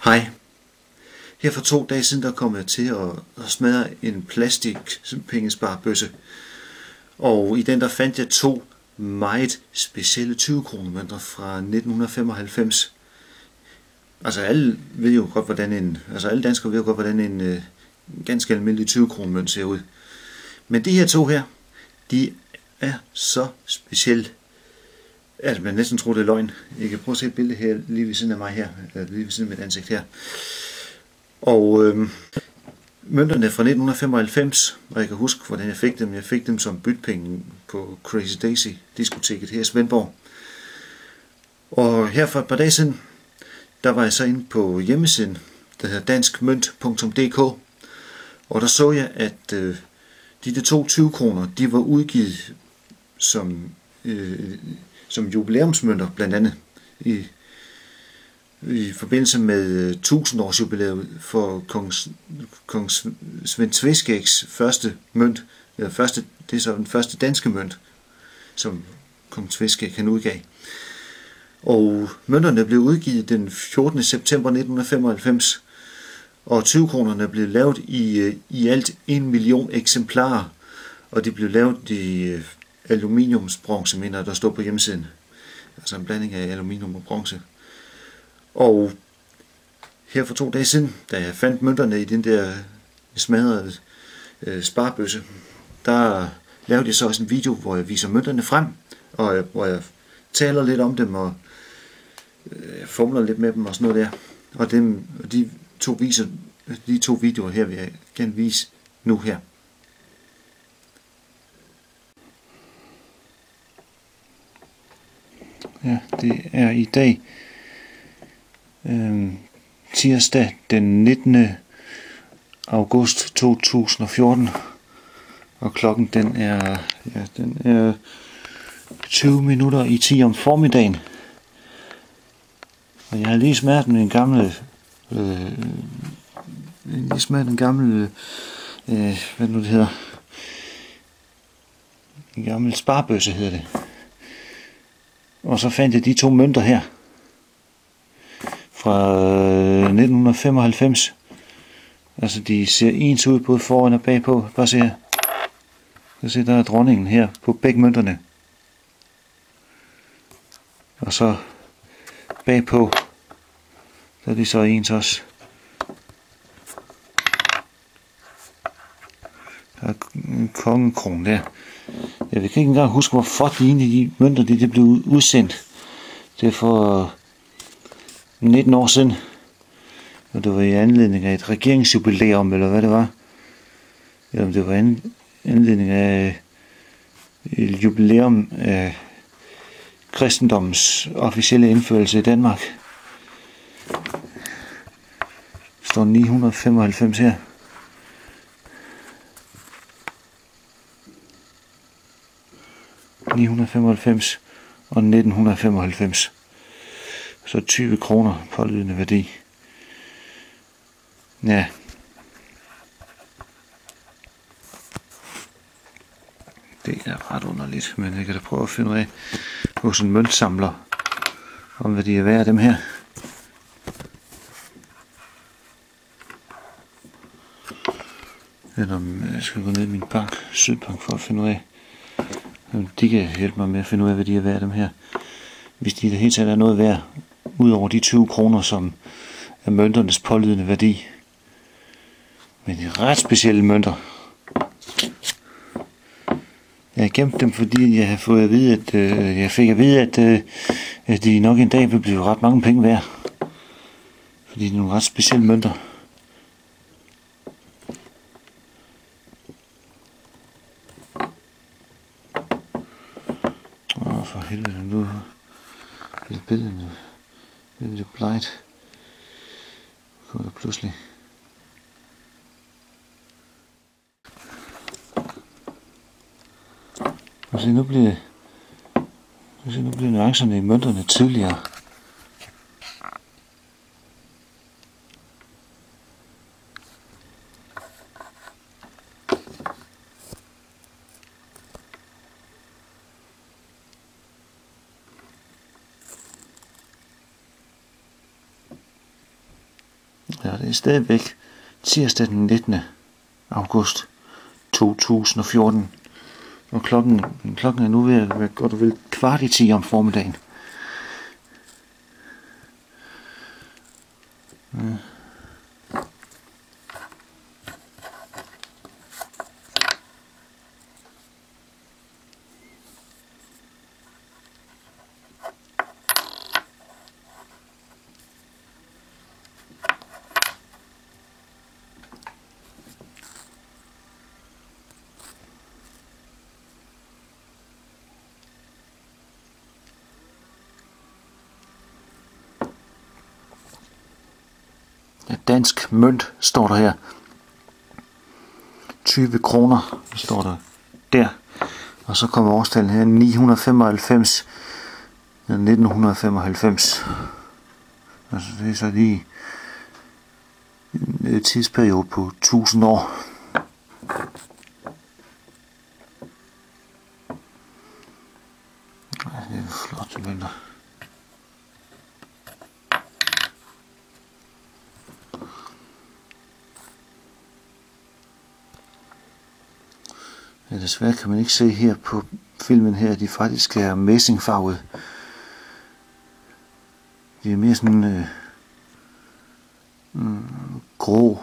Hej. Her for 2 dage siden der kom jeg til at smadre en plastik pengesparebøsse. Og i den der fandt jeg 2 meget specielle 20-kroner mønter fra 1995. Altså alle ved jo godt, alle danskere ved jo godt, hvordan en ganske almindelig 20-kroner mønt ser ud. Men de her 2 her, de er så specielle, at man næsten tror, det er løgn. I kan prøve at se et billede her, lige ved siden af mig her, lige ved siden af mit ansigt her. Og mønterne fra 1995, og jeg kan huske, hvordan jeg fik dem. Jeg fik dem som bytpenge på Crazy Daisy diskoteket her i Svendborg. Og her for et par dage siden, der var jeg så inde på hjemmesiden, der hedder danskmønt.dk, og der så jeg, at de 2 20 kroner, de var udgivet som jubilæumsmønter, blandt andet i forbindelse med 1000-års jubilæet for kong Svend Tveskægs første mønt. Det er så den første danske mønt, som kong Tveskæg han udgav. Og mønterne blev udgivet den 14. september 1995, og 20-kronerne blev lavet i alt 1 million eksemplarer, og de blev lavet i aluminiumsbronze, mener der står på hjemmesiden. Altså en blanding af aluminium og bronze. Og her for 2 dage siden, da jeg fandt mønterne i den der smadrede sparebøsse, der lavede jeg så også en video, hvor jeg viser mønterne frem, og hvor jeg taler lidt om dem og fumler lidt med dem og sådan noget der. Og de to videoer her vil jeg gerne vise nu her. Ja, det er i dag tirsdag den 19. august 2014, og klokken den er 20 minutter i 10 om formiddagen. Og jeg har lige smadret en gammel hvad nu det hedder, en gammel sparebøsse hedder det. Og så fandt jeg de 2 mønter her fra 1995. Altså de ser ens ud både foran og bagpå. Bare se her. Så se, der er dronningen her på begge mønterne. Og så bagpå, der er de så ens også. Der er en kongekrone der. Jeg kan ikke engang huske, hvorfor de mønter de blev udsendt. Det er for 19 år siden. Og det var i anledning af et regeringsjubilæum, eller hvad det var. Eller det var anledning af et jubilæum af kristendommens officielle indførelse i Danmark. Der står 995 her. (1995) og 1995. Så 20 kroner pålydende værdi. Ja. Det er ret underligt, men jeg kan da prøve at finde ud af hos en møntsamler, om hvad de er værd af dem her. Eller om jeg skal gå ned i min bank, Sydbank, for at finde ud af. De kan hjælpe mig med at finde ud af, hvad de er værd af dem her. Hvis de i det hele taget er noget værd, ud over de 20 kroner, som er mønternes pålydende værdi. Men de er ret specielle mønter. Jeg har gemt dem, fordi jeg har fået at vide, at de nok en dag vil blive ret mange penge værd. Fordi det er nogle ret specielle mønter. For helvede, nu er billedet lidt blight. Kommer der pludselig. Og se, nu bliver nuancerne i mønterne tydeligere. det er stadigvæk tirsdag den 19. august 2014. Og klokken er nu ved at være godt og vel 9:15 om formiddagen. Ja. Dansk mønt står der her. 20 kroner står der der. Og så kommer årstallet her 995. 1995. Altså det er så lige en tidsperiode på 1000 år. Det er flot mønter. Ja, desværre kan man ikke se her på filmen her, at de faktisk er messingfarvet. De er mere sådan grå,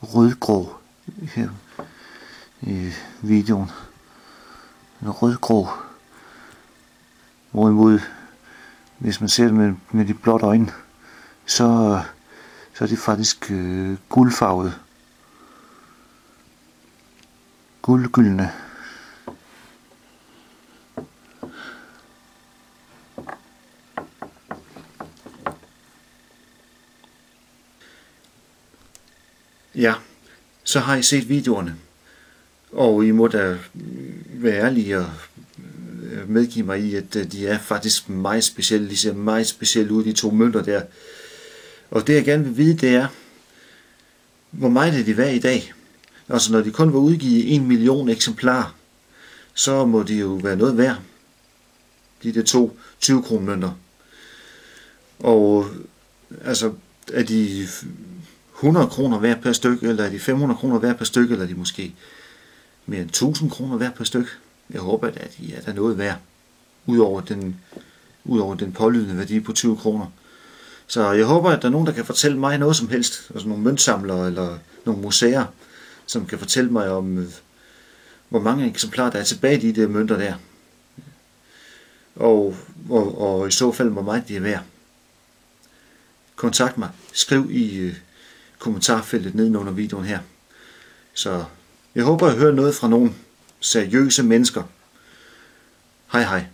rødgrå her i videoen. Rødgrå. Hvorimod, hvis man ser det med de blotte øjne, så er de faktisk guldfarvet. Guldgyldne. Ja, så har I set videoerne, og I må da være ærlige og medgive mig i, at de er faktisk meget specielle. De ser meget specielle ud, de to mønter der. Og det jeg gerne vil vide, det er, hvor meget er de værd i dag? Altså når de kun var udgivet i 1 million eksemplarer, så må de jo være noget værd. De der to 20 kroner mønter. Og altså er de 100 kroner værd per stykke, eller er de 500 kroner værd per stykke, eller er de måske mere end 1000 kroner værd per stykke? Jeg håber, at de er der noget værd, udover den pålydende værdi på 20 kroner. Så jeg håber, at der er nogen, der kan fortælle mig noget som helst, altså nogle møntsamlere eller nogle museer, som kan fortælle mig om, hvor mange eksemplarer der er tilbage i de der mønter der. Og i så fald, hvor meget de er værd. Kontakt mig. Skriv i kommentarfeltet nedenunder videoen her. Så jeg håber, at I hører noget fra nogle seriøse mennesker. Hej hej.